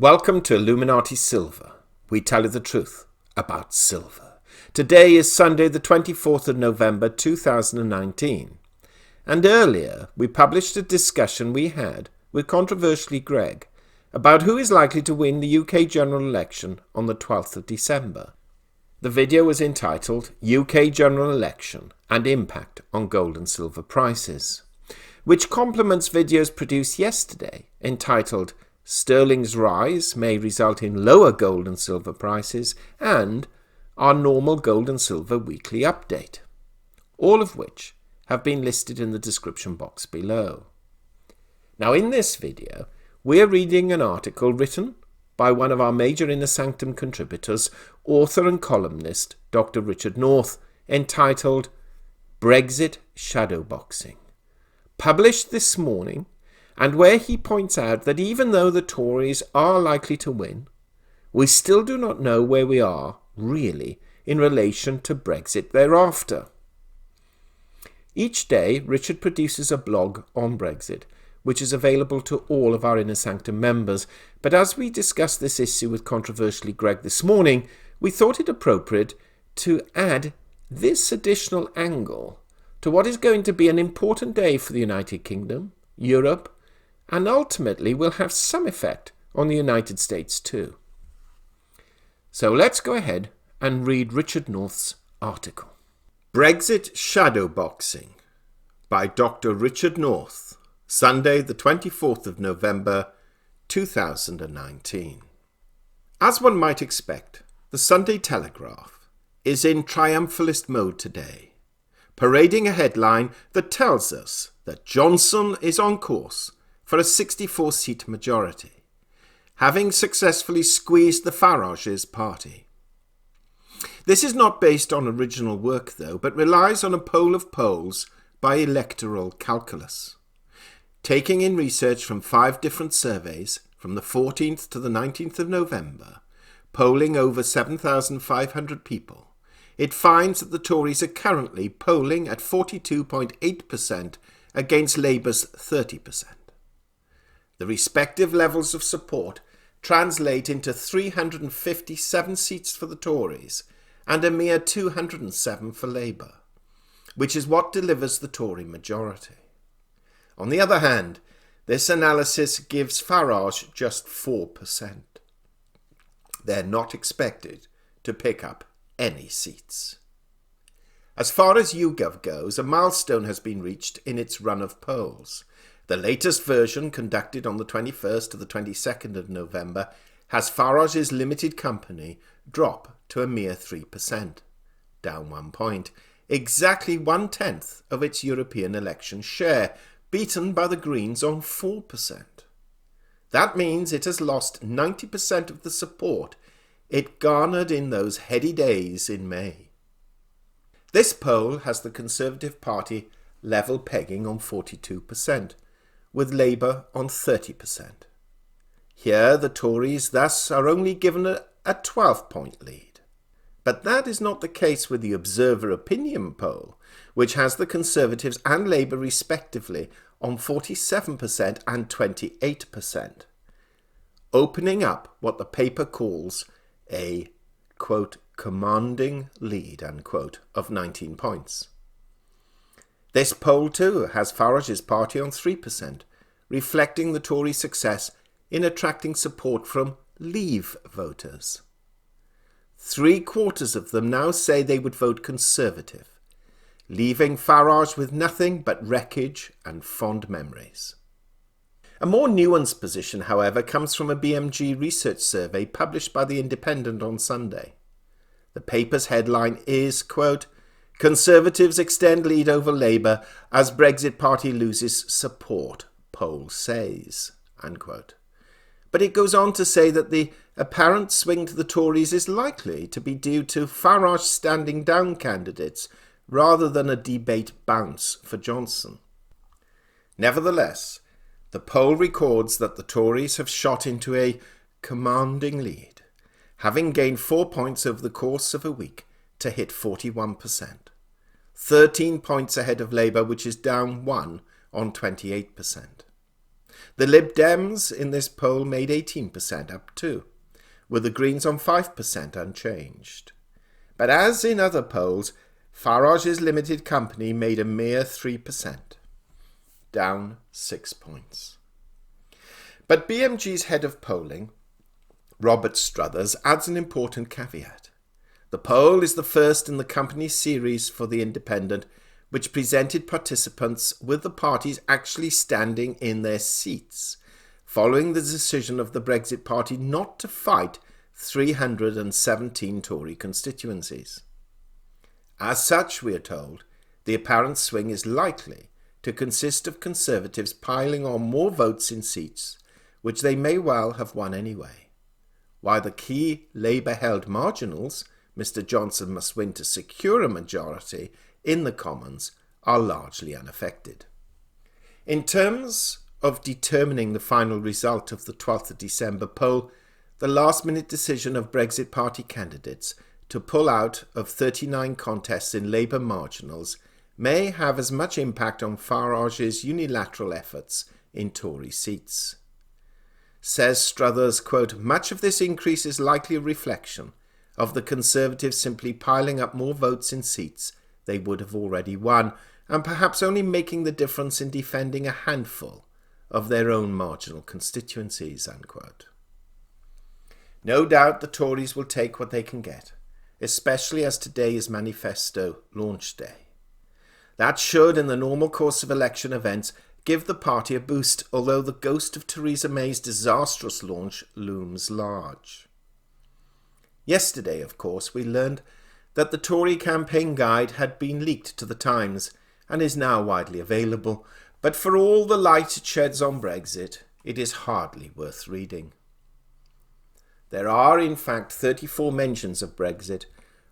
Welcome to Illuminati Silver. We tell you the truth about silver. Today is Sunday the 24th of November 2019. And earlier we published a discussion we had with Controversially Greg about who is likely to win the UK general election on the 12th of December. The video was entitled UK General Election and Impact on Gold and Silver Prices, which complements videos produced yesterday entitled Sterling's rise may result in lower gold and silver prices, and our normal gold and silver weekly update, all of which have been listed in the description box below. Now in this video, we're reading an article written by one of our major Inner Sanctum contributors, author and columnist Dr. Richard North, entitled Brexit Shadow Boxing, published this morning, and where he points out that even though the Tories are likely to win, we still do not know where we are, really, in relation to Brexit thereafter. Each day, Richard produces a blog on Brexit, which is available to all of our Inner Sanctum members, but as we discussed this issue with Controversially Greg this morning, we thought it appropriate to add this additional angle to what is going to be an important day for the United Kingdom, Europe, and ultimately will have some effect on the United States too. So let's go ahead and read Richard North's article. Brexit Shadow Boxing by Dr. Richard North, Sunday the 24th of November 2019. As one might expect, the Sunday Telegraph is in triumphalist mode today, parading a headline that tells us that Johnson is on course for a 64-seat majority, having successfully squeezed the Farage's party. This is not based on original work, though, but relies on a poll of polls by electoral calculus, taking in research from 5 different surveys from the 14th to the 19th of November, polling over 7,500 people. It finds that the Tories are currently polling at 42.8% against Labour's 30%. The respective levels of support translate into 357 seats for the Tories and a mere 207 for Labour, which is what delivers the Tory majority. On the other hand, this analysis gives Farage just 4%. They're not expected to pick up any seats. As far as YouGov goes, a milestone has been reached in its run of polls. The latest version, conducted on the 21st to the 22nd of November, has Farage's limited company drop to a mere 3%, down 1 point, exactly 1/10 of its European election share, beaten by the Greens on 4%. That means it has lost 90% of the support it garnered in those heady days in May. This poll has the Conservative Party level pegging on 42%, with Labour on 30%. Here the Tories thus are only given a 12-point lead. But that is not the case with the Observer Opinion poll, which has the Conservatives and Labour respectively on 47% and 28%, opening up what the paper calls a, quote, commanding lead, unquote, of 19 points. This poll too has Farage's party on 3%, reflecting the Tory success in attracting support from Leave voters. 3/4 of them now say they would vote Conservative, leaving Farage with nothing but wreckage and fond memories. A more nuanced position, however, comes from a BMG research survey published by The Independent on Sunday. The paper's headline is, quote, Conservatives extend lead over Labour as Brexit party loses support, poll says, unquote. But it goes on to say that the apparent swing to the Tories is likely to be due to Farage standing down candidates rather than a debate bounce for Johnson. Nevertheless, the poll records that the Tories have shot into a commanding lead, having gained 4 points over the course of a week to hit 41%, 13 points ahead of Labour, which is down 1 on 28%. The Lib Dems in this poll made 18% up too, with the Greens on 5% unchanged. But as in other polls, Farage's limited company made a mere 3%, down 6 points. But BMG's head of polling, Robert Struthers, adds an important caveat. The poll is the first in the company's series for The Independent, which presented participants with the parties actually standing in their seats, following the decision of the Brexit Party not to fight 317 Tory constituencies. As such, we are told, the apparent swing is likely to consist of Conservatives piling on more votes in seats, which they may well have won anyway, while the key Labour-held marginals, Mr Johnson must win to secure a majority in the Commons, are largely unaffected. In terms of determining the final result of the 12th of December poll, the last-minute decision of Brexit Party candidates to pull out of 39 contests in Labour marginals may have as much impact on Farage's unilateral efforts in Tory seats. Says Struthers, quote, "Much of this increase is likely a reflection of the Conservatives simply piling up more votes in seats they would have already won, and perhaps only making the difference in defending a handful of their own marginal constituencies," unquote. No doubt the Tories will take what they can get, especially as today is manifesto launch day. That should, in the normal course of election events, give the party a boost, although the ghost of Theresa May's disastrous launch looms large. Yesterday, of course, we learned that the Tory campaign guide had been leaked to the Times and is now widely available, but for all the light it sheds on Brexit, it is hardly worth reading. There are, in fact, 34 mentions of Brexit,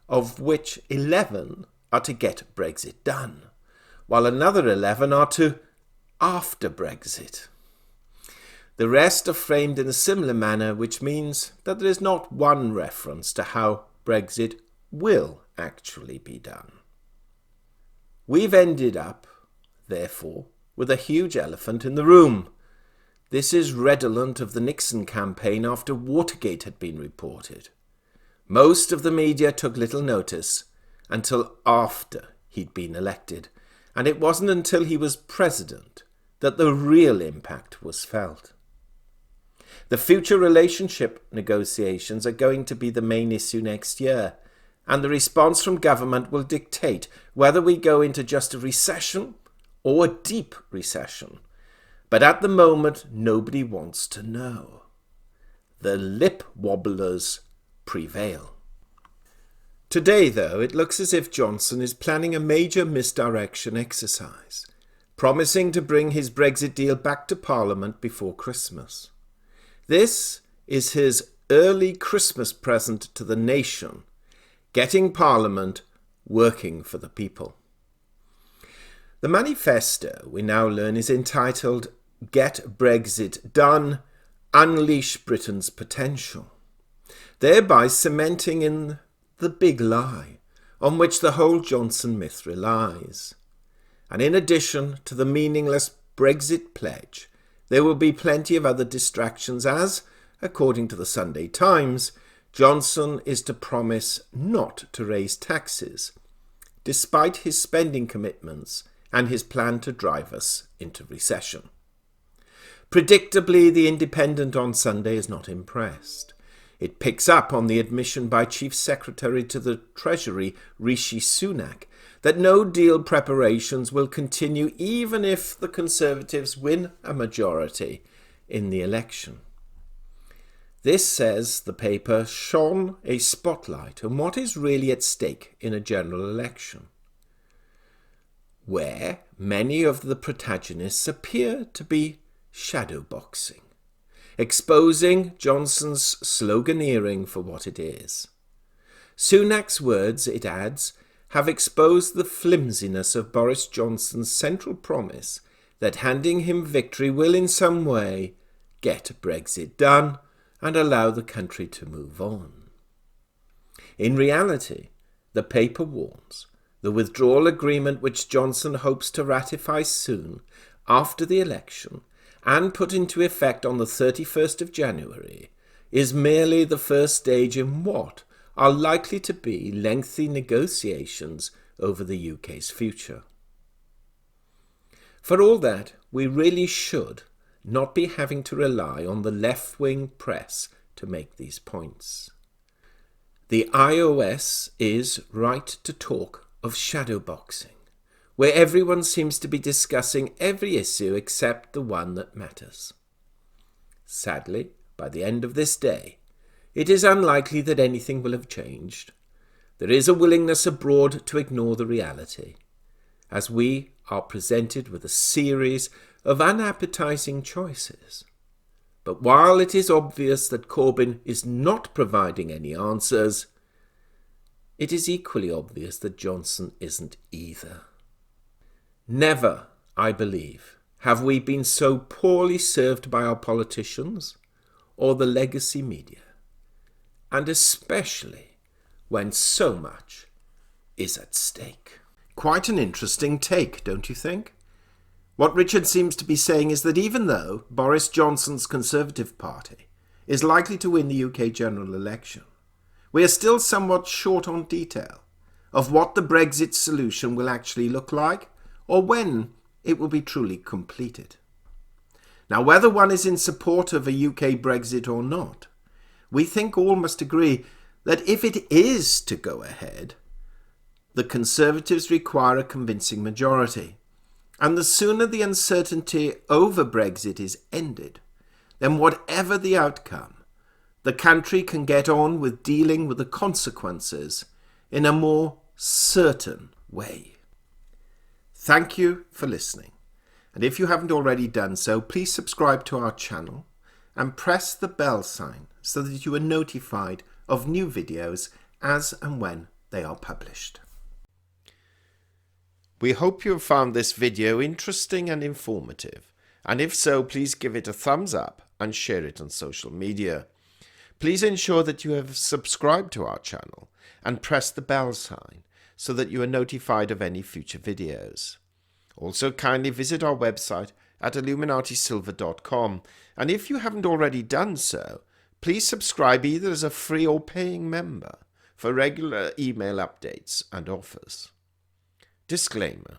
of which 11 are to get Brexit done, while another 11 are to after Brexit. The rest are framed in a similar manner, which means that there is not one reference to how Brexit will actually be done. We've ended up, therefore, with a huge elephant in the room. This is redolent of the Nixon campaign after Watergate had been reported. Most of the media took little notice until after he'd been elected, and it wasn't until he was president that the real impact was felt. The future relationship negotiations are going to be the main issue next year, and the response from government will dictate whether we go into just a recession or a deep recession. But at the moment, nobody wants to know. The lip wobblers prevail. Today, though, it looks as if Johnson is planning a major misdirection exercise, promising to bring his Brexit deal back to Parliament before Christmas. This is his early Christmas present to the nation, getting Parliament working for the people. The manifesto, we now learn, is entitled "Get Brexit Done, Unleash Britain's Potential," thereby cementing in the big lie on which the whole Johnson myth relies. And in addition to the meaningless Brexit pledge, there will be plenty of other distractions as, according to the Sunday Times, Johnson is to promise not to raise taxes, despite his spending commitments and his plan to drive us into recession. Predictably, The Independent on Sunday is not impressed. It picks up on the admission by Chief Secretary to the Treasury, Rishi Sunak, that no deal preparations will continue even if the Conservatives win a majority in the election. This, says the paper, shone a spotlight on what is really at stake in a general election, where many of the protagonists appear to be shadow boxing, exposing Johnson's sloganeering for what it is. Sunak's words, it adds, have exposed the flimsiness of Boris Johnson's central promise that handing him victory will in some way get Brexit done and allow the country to move on. In reality, the paper warns, the withdrawal agreement which Johnson hopes to ratify soon after the election and put into effect on the 31st of January is merely the first stage in what are likely to be lengthy negotiations over the UK's future. For all that, we really should not be having to rely on the left-wing press to make these points. The iOS is right to talk of shadow boxing, where everyone seems to be discussing every issue except the one that matters. Sadly, by the end of this day, it is unlikely that anything will have changed. There is a willingness abroad to ignore the reality, as we are presented with a series of unappetizing choices. But while it is obvious that Corbyn is not providing any answers, it is equally obvious that Johnson isn't either. Never, I believe, have we been so poorly served by our politicians or the legacy media, and especially when so much is at stake. Quite an interesting take, don't you think? What Richard seems to be saying is that even though Boris Johnson's Conservative Party is likely to win the UK general election, we are still somewhat short on detail of what the Brexit solution will actually look like or when it will be truly completed. Now, whether one is in support of a UK Brexit or not, we think all must agree that if it is to go ahead, the Conservatives require a convincing majority. And the sooner the uncertainty over Brexit is ended, then whatever the outcome, the country can get on with dealing with the consequences in a more certain way. Thank you for listening. And if you haven't already done so, please subscribe to our channel and press the bell sign so that you are notified of new videos as and when they are published. We hope you have found this video interesting and informative, and if so, please give it a thumbs up and share it on social media. Please ensure that you have subscribed to our channel and press the bell sign so that you are notified of any future videos. Also, kindly visit our website at illuminatisilver.com, and if you haven't already done so, please subscribe either as a free or paying member for regular email updates and offers. Disclaimer.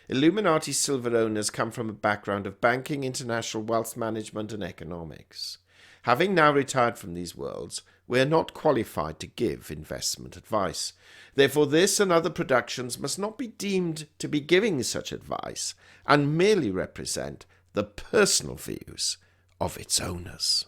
Illuminati Silver owners come from a background of banking, international wealth management and economics. Having now retired from these worlds, we are not qualified to give investment advice. Therefore, this and other productions must not be deemed to be giving such advice and merely represent the personal views of its owners.